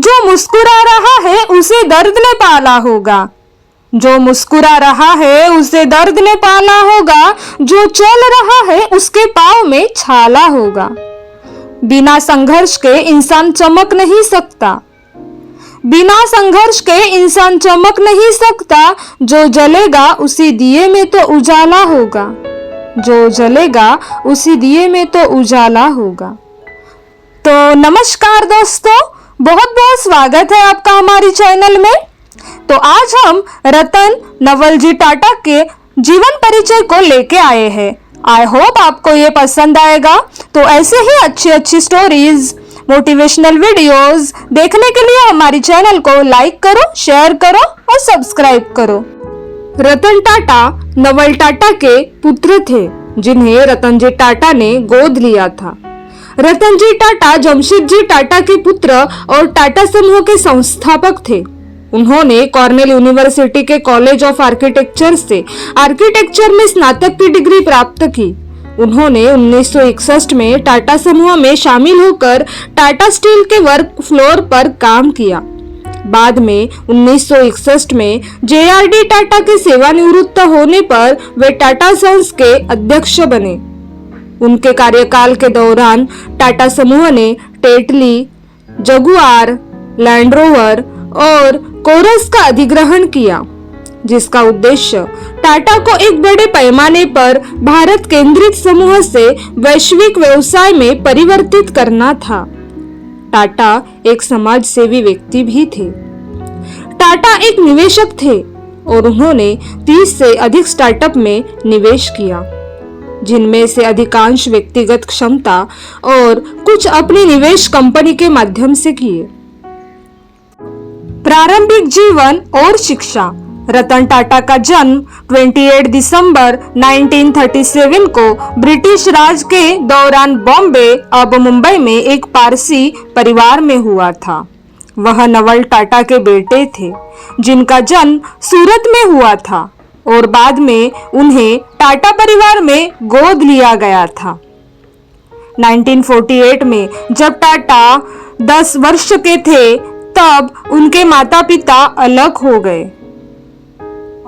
जो मुस्कुरा रहा है उसे दर्द ने पाला होगा। जो मुस्कुरा रहा है उसे दर्द ने पाला होगा। जो चल रहा है उसके पाँव में छाला होगा। बिना संघर्ष के इंसान चमक नहीं सकता। बिना संघर्ष के इंसान चमक नहीं सकता। जो जलेगा उसी दिए में तो उजाला होगा। जो जलेगा उसी दिए में तो उजाला होगा। तो नमस्कार दोस्तों, बहुत बहुत स्वागत है आपका हमारी चैनल में। तो आज हम रतन नवल जी टाटा के जीवन परिचय को लेके आए हैं। आई होप आपको ये पसंद आएगा। तो ऐसे ही अच्छी स्टोरीज, मोटिवेशनल वीडियोस देखने के लिए हमारी चैनल को लाइक करो, शेयर करो और सब्सक्राइब करो। रतन टाटा नवल टाटा के पुत्र थे, जिन्हें रतन जी टाटा ने गोद लिया था। रतन जी टाटा जमशेद जी टाटा के पुत्र और टाटा समूह के संस्थापक थे। उन्होंने कॉर्नेल यूनिवर्सिटी के कॉलेज ऑफ आर्किटेक्चर से आर्किटेक्चर में स्नातक की डिग्री प्राप्त की। उन्होंने 1961 में टाटा समूह में शामिल होकर टाटा स्टील के वर्क फ्लोर पर काम किया। बाद में 1961 में JRD टाटा के सेवानिवृत्त होने पर वे टाटा सन्स के अध्यक्ष बने। उनके कार्यकाल के दौरान टाटा समूह ने टेटली, जगुआर, लैंड रोवर और कोरस का अधिग्रहण किया, जिसका उद्देश्य टाटा को एक बड़े पैमाने पर भारत केंद्रित समूह से वैश्विक व्यवसाय में परिवर्तित करना था। टाटा एक समाज सेवी व्यक्ति भी थे। टाटा एक निवेशक थे और उन्होंने 30 से अधिक स्टार्टअप में निवेश किया, जिनमें से अधिकांश व्यक्तिगत क्षमता और कुछ अपनी निवेश कंपनी के माध्यम से किए। प्रारंभिक जीवन और शिक्षा। रतन टाटा का जन्म 28 दिसंबर 1937 को ब्रिटिश राज के दौरान बॉम्बे अब मुंबई में एक पारसी परिवार में हुआ था। वह नवल टाटा के बेटे थे, जिनका जन्म सूरत में हुआ था और बाद में उन्हें टाटा परिवार में गोद लिया गया था। 1948 में जब टाटा 10 वर्ष के थे, तब उनके माता पिता अलग हो गए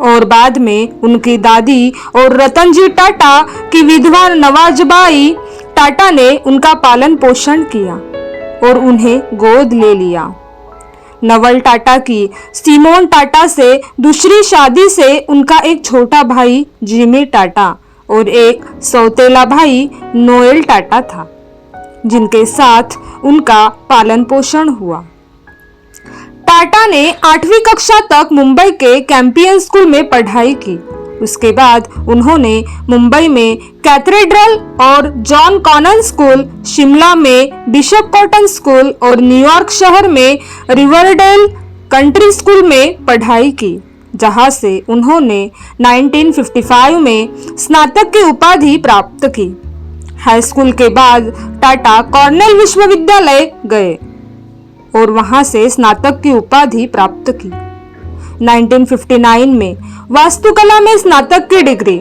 और बाद में उनकी दादी और रतन जी टाटा की विधवा नवाजबाई टाटा ने उनका पालन पोषण किया और उन्हें गोद ले लिया। नवल टाटा की सिमोन टाटा से दूसरी शादी से उनका एक छोटा भाई जिमी टाटा और एक सौतेला भाई नोएल टाटा था, जिनके साथ उनका पालन पोषण हुआ। टाटा ने 8वीं कक्षा तक मुंबई के कैंपियन स्कूल में पढ़ाई की। उसके बाद उन्होंने मुंबई में कैथेड्रल और जॉन कॉनन स्कूल, शिमला में बिशप कॉटन स्कूल और न्यूयॉर्क शहर में रिवरडेल कंट्री स्कूल में पढ़ाई की, जहां से उन्होंने 1955 में स्नातक की उपाधि प्राप्त की। हाई स्कूल के बाद टाटा कॉर्नेल विश्वविद्यालय गए और वहां से स्नातक की उपाधि प्राप्त की। 1959 में वास्तुकला में स्नातक की डिग्री।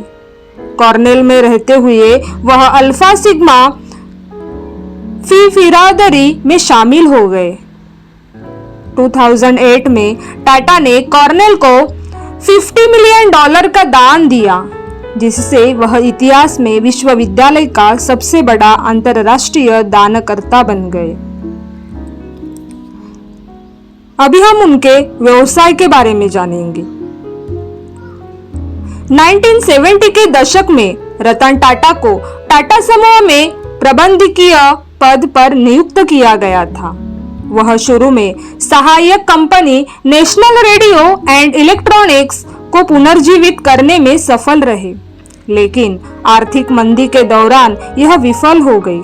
कॉर्नेल में रहते हुए वह अल्फा सिग्मा फी बिरादरी में शामिल हो गए। 2008 में टाटा ने कॉर्नेल को $50 मिलियन का दान दिया, जिससे वह इतिहास में विश्वविद्यालय का सबसे बड़ा अंतरराष्ट्रीय दानकर्ता बन गए। अभी हम उनके व्यवसाय के बारे में जानेंगे। 1970 के दशक में रतन टाटा को टाटा समूह में प्रबंधकीय पद पर नियुक्त किया गया था। वह शुरू में सहायक company national radio and electronics को पुनर्जीवित करने में सफल रहे, लेकिन आर्थिक मंदी के दौरान यह विफल हो गई।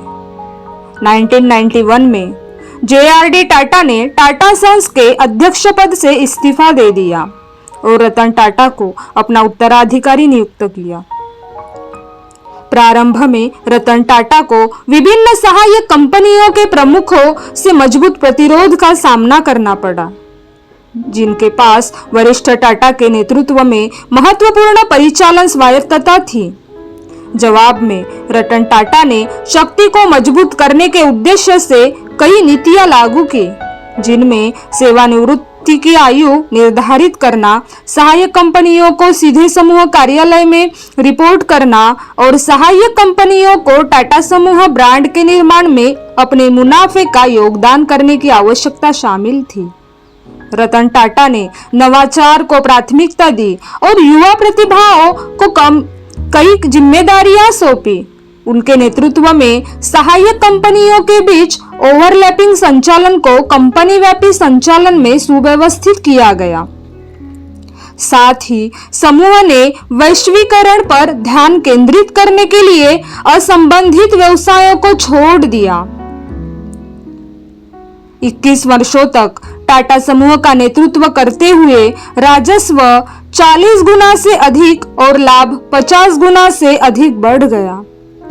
1991 में JRD टाटा ने टाटा सन्स के अध्यक्ष पद से इस्तीफा दे दिया और रतन टाटा को अपना उत्तराधिकारी नियुक्त किया। प्रारंभ में रतन टाटा को विभिन्न सहायक कंपनियों के प्रमुखों से मजबूत प्रतिरोध का सामना करना पड़ा, जिनके पास वरिष्ठ टाटा के नेतृत्व में महत्वपूर्ण परिचालन स्वायत्तता थी। जवाब में रतन टाटा ने शक्ति को मजबूत करने के उद्देश्य से कई नीतियां लागू की, जिनमें सेवानिवृत्ति की आयु निर्धारित करना, सहायक कंपनियों को सीधे समूह कार्यालय में रिपोर्ट करना और सहायक कंपनियों को टाटा समूह ब्रांड के निर्माण में अपने मुनाफे का योगदान करने की आवश्यकता शामिल थी। रतन टाटा ने नवाचार को प्राथमिकता दी और युवा प्रतिभाओं को कई जिम्मेदारियां सौंपी। उनके नेतृत्व में सहायक कंपनियों के बीच ओवरलैपिंग संचालन को कंपनी व्यापी संचालन में सुव्यवस्थित किया गया। साथ ही समूह ने वैश्वीकरण पर ध्यान केंद्रित करने के लिए असंबंधित व्यवसायों को छोड़ दिया। 21 वर्षों तक टाटा समूह का नेतृत्व करते हुए राजस्व 40 गुना से अधिक और लाभ 50 गुना से अधिक बढ़ गया।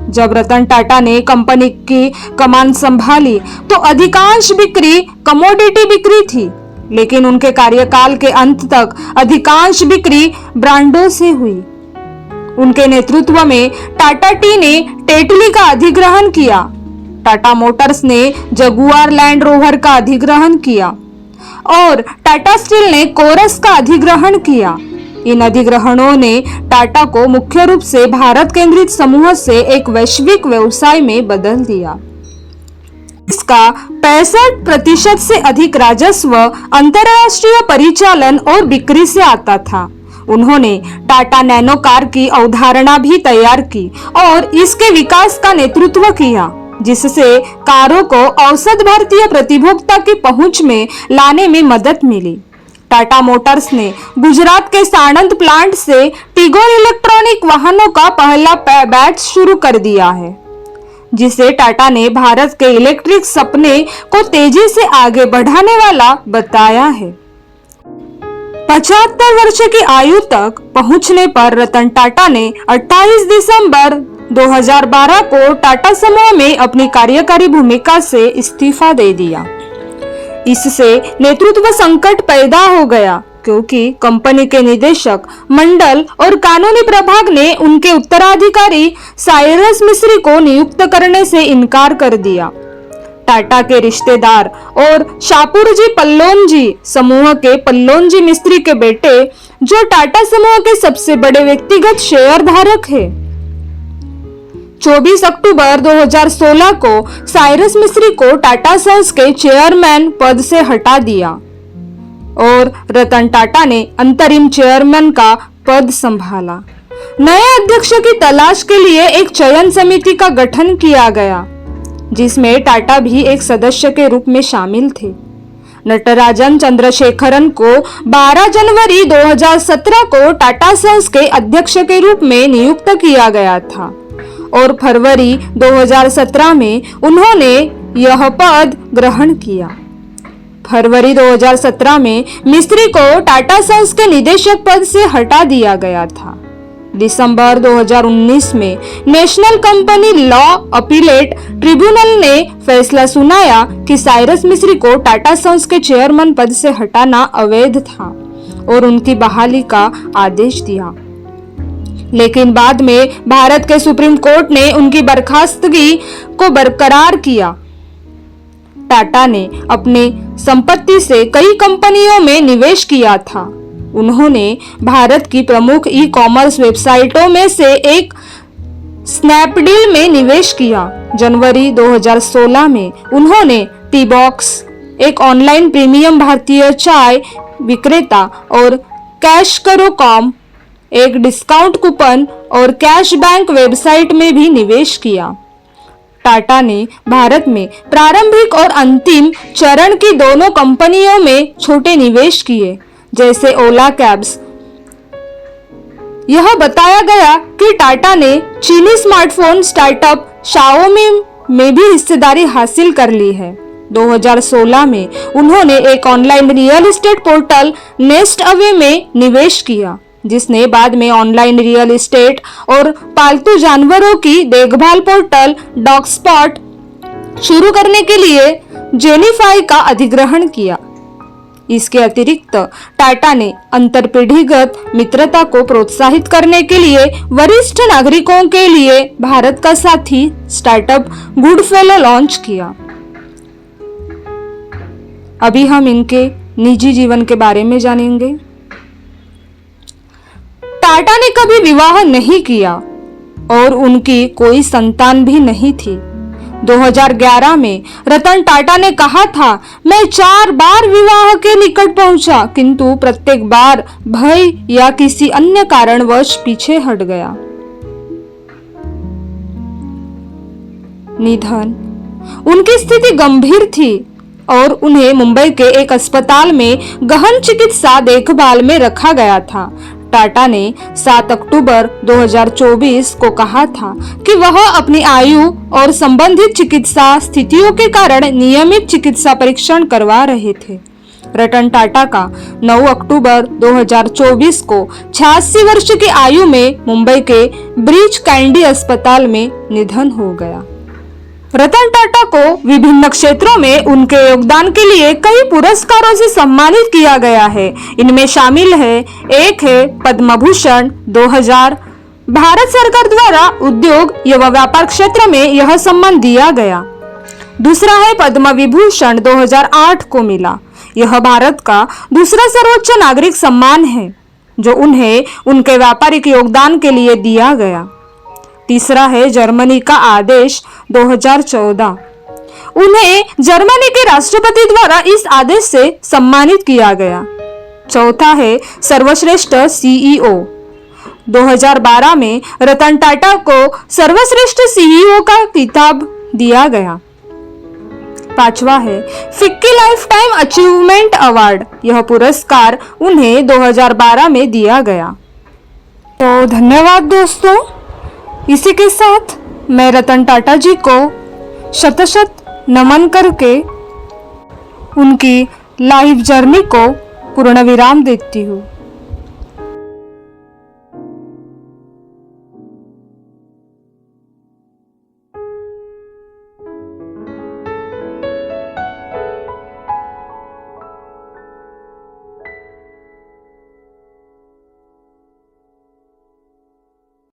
जब रतन टाटा ने कंपनी की कमान संभाली तो अधिकांश बिक्री कमोडिटी बिक्री थी, लेकिन उनके कार्यकाल के अंत तक अधिकांश बिक्री ब्रांडों से हुई। उनके नेतृत्व में टाटा टी ने टेटली का अधिग्रहण किया, टाटा मोटर्स ने जगुआर लैंड रोवर का अधिग्रहण किया और टाटा स्टील ने कोरस का अधिग्रहण किया। इन अधिग्रहणों ने टाटा को मुख्य रूप से भारत केंद्रित समूह से एक वैश्विक व्यवसाय में बदल दिया। इसका 65% से अधिक राजस्व अंतर्राष्ट्रीय परिचालन और बिक्री से आता था। उन्होंने टाटा नैनो कार की अवधारणा भी तैयार की और इसके विकास का नेतृत्व किया, जिससे कारों को औसत भारतीय प्रतिभोक्ता की पहुंच में लाने में मदद मिली। टाटा मोटर्स ने गुजरात के साणंद प्लांट से टिगोर इलेक्ट्रॉनिक वाहनों का पहला बैच शुरू कर दिया है, जिसे टाटा ने भारत के इलेक्ट्रिक सपने को तेजी से आगे बढ़ाने वाला बताया है। 75 वर्ष की आयु तक पहुंचने पर रतन टाटा ने 28 दिसंबर 2012 को टाटा समूह में अपनी कार्यकारी भूमिका से इस्तीफा दे दिया। इससे नेतृत्व संकट पैदा हो गया, क्योंकि कंपनी के निदेशक मंडल और कानूनी प्रभाग ने उनके उत्तराधिकारी साइरस मिस्त्री को नियुक्त करने से इनकार कर दिया। टाटा के रिश्तेदार और शापुरजी पल्लोनजी समूह के पल्लोनजी मिस्त्री के बेटे, जो टाटा समूह के सबसे बड़े व्यक्तिगत शेयर धारक है, 24 अक्टूबर 2016 को साइरस मिस्त्री को टाटा सन्स के चेयरमैन पद से हटा दिया और रतन टाटा ने अंतरिम चेयरमैन का पद संभाला। नए अध्यक्ष की तलाश के लिए एक चयन समिति का गठन किया गया, जिसमें टाटा भी एक सदस्य के रूप में शामिल थे। नटराजन चंद्रशेखरन को 12 जनवरी 2017 को टाटा सन्स के अध्यक्ष के रूप में नियुक्त किया गया था और फरवरी 2017 में उन्होंने यह पद ग्रहण किया। फरवरी 2017 में मिस्त्री को टाटा सन्स के निदेशक पद से हटा दिया गया था। दिसंबर 2019 में national company law appellate tribunal ने फैसला सुनाया कि साइरस मिस्त्री को टाटा सन्स के चेयरमैन पद से हटाना अवैध था और उनकी बहाली का आदेश दिया। लेकिन बाद में भारत के सुप्रीम कोर्ट ने उनकी बर्खास्तगी को बरकरार किया। टाटा ने अपने संपत्ति से कई कंपनियों में निवेश किया था। उन्होंने भारत की प्रमुख ई कॉमर्स वेबसाइटों में से एक स्नैपडील में निवेश किया। जनवरी 2016 में उन्होंने टी बॉक्स, एक ऑनलाइन प्रीमियम भारतीय चाय विक्रेता, और कैश करो कॉम, एक डिस्काउंट कूपन और कैश बैंक वेबसाइट में भी निवेश किया। टाटा ने भारत में प्रारंभिक और अंतिम चरण की दोनों कंपनियों में छोटे निवेश किए, जैसे ओला कैब्स। यह बताया गया कि टाटा ने चीनी स्मार्टफोन स्टार्टअप शाओमी में भी हिस्सेदारी हासिल कर ली है। 2016 में उन्होंने एक online real estate portal nest away में निवेश किया, जिसने बाद में ऑनलाइन रियल एस्टेट और पालतू जानवरों की देखभाल पोर्टल डॉग स्पॉट शुरू करने के लिए जेनिफाई का अधिग्रहण किया। इसके अतिरिक्त टाटा ने अंतरपीढ़ीगत मित्रता को प्रोत्साहित करने के लिए वरिष्ठ नागरिकों के लिए भारत का साथी स्टार्टअप गुडफेलो लॉन्च किया। अभी हम इनके निजी जीवन के बारे में जानेंगे। टाटा ने कभी विवाह नहीं किया और उनकी कोई संतान भी नहीं थी। 2011 में रतन टाटा ने कहा था, मैं 4 बार विवाह के निकट पहुंचा, किंतु प्रत्येक बार भय या किसी अन्य कारणवश पीछे हट गया। निधन। उनकी स्थिति गंभीर थी और उन्हें मुंबई के एक अस्पताल में गहन चिकित्सा देखभाल में रखा गया था। टाटा ने 7 अक्टूबर 2024 को कहा था कि वह अपनी आयु और संबंधित चिकित्सा स्थितियों के कारण नियमित चिकित्सा परीक्षण करवा रहे थे। रतन टाटा का 9 अक्टूबर 2024 को 86 वर्ष की आयु में मुंबई के ब्रीच कैंडी अस्पताल में निधन हो गया। रतन टाटा को विभिन्न क्षेत्रों में उनके योगदान के लिए कई पुरस्कारों से सम्मानित किया गया है। इनमें शामिल है, एक है पद्म भूषण 2000, भारत सरकार द्वारा उद्योग एवं व्यापार क्षेत्र में यह सम्मान दिया गया। दूसरा है पद्म विभूषण 2008 को मिला। यह भारत का दूसरा सर्वोच्च नागरिक सम्मान है जो उन्हें उनके व्यापारिक योगदान के लिए दिया गया। तीसरा है जर्मनी का आदेश 2014। उन्हें जर्मनी के राष्ट्रपति द्वारा इस आदेश से सम्मानित किया गया। चौथा है सर्वश्रेष्ठ सीईओ। 2012 में रतन टाटा को सर्वश्रेष्ठ सीईओ का खिताब दिया गया। पांचवा है FICCI life time achievement award. यह पुरस्कार उन्हें 2012 में दिया गया। तो धन्यवाद दोस्तों। इसी के साथ मैं रतन टाटा जी को शत नमन करके उनकी लाइफ जर्नी को पूर्ण विराम देती हूँ।